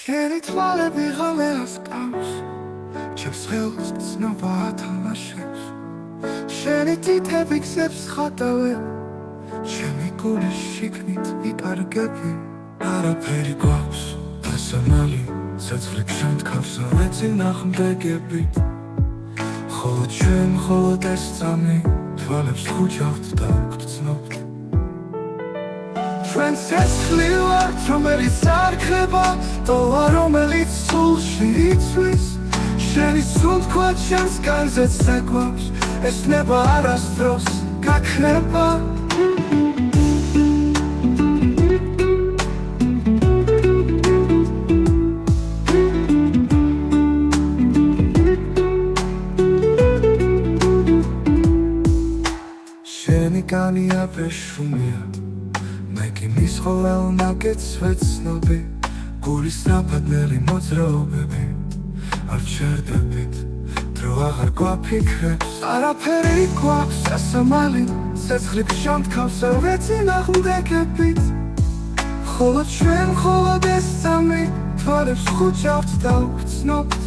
შენი თვალები ღამეას კამს, ჩემს ხელს ცნობა ათამაშებს, შენი თითები გზებს ხატავენ, ჩემი გულის შიგნით იკარგები. არაფერი გვაქვს დასამალი, ცეცხლი გშანთქავს ეწინააღმდეგებით, ხოლო ჩვენ მხოლოდ ეს წამი თვალებს ხუჭავთ და გვგრძნობთ. ჩვენ ცეცხლი ვართ, რომელიც არ ქრება, ტოვა რომელიც სულში იცვის, შენი სუნთქვა ჩემს განზე ცეკვავს, ეს ნება არასდროს გაქნება. შენი განია ბეშუმია, მე კი მის ყოველ ნაკეთს ვეცნობი, გულის ნაფადნელი მოძრაობები არ ვჩერდებით, დრო აღარ გვაფიქრებს. არაფერი გვაქვს დასამალი, ცეცხლი გშანთქავს ეწინააღმდეგებით, ხოლო ჩვენ მხოლოდ ეს წამი თვალებს ხუჭავთ და ვგრძნობთ.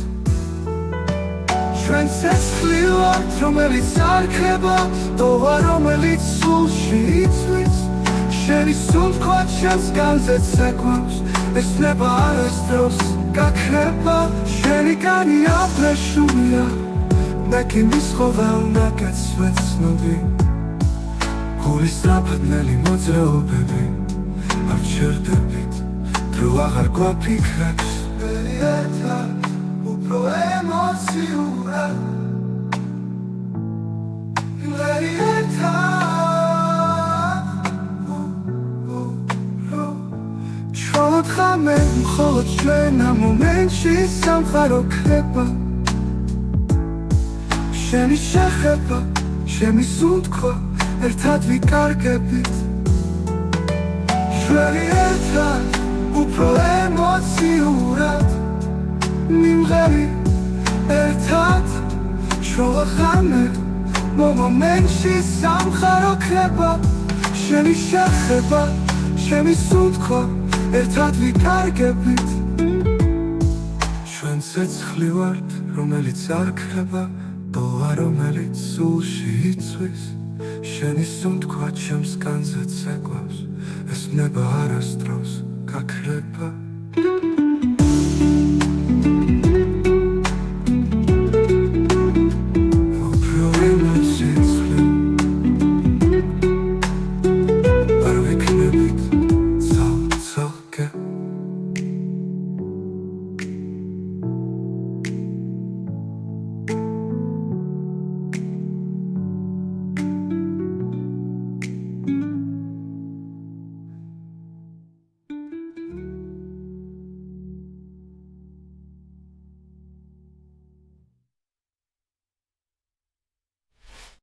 ჩვენ ცეცხლი ვართ, რომელიც არ ქრება, ტოვა რომელიც სულში იცვის, შენი სუნთქვა ჩემს განზე ცეკვავს, ეს ნება არასდროს გაქრება. შენი განია ბეშუმია, მე კი მის ყოველ ნაკეთს ვეცნობი, გულის ნაფადნელი მოძრაობები არ ვჩერდებით, დრო აღარ გვაფიქრებს. ერთად უფრო ემოციურად, ჩვენად ღამე მხოლოდ ჩვენ ამ მომენტში სამყარო ქრება, შენი შეხება, ჩემი სუნთქვა ერთად ვიკარგებით, ჩვენი ერთად უფრო ემოციურად მიმღები, ერთად ჩვენად ღამე მომენტში სამყარო ქრება, შენი შეხება, ჩემი სუნთქვა ერთად ვიკარგებით. ჩვენ ცეცხლი ვართ, რომელიც არ ქრება, ტოვა რომელიც სულში იცვის, შენი სუნთქვა ჩემს განზე ცეკვავს, ეს ნება არასდროს გაქრება.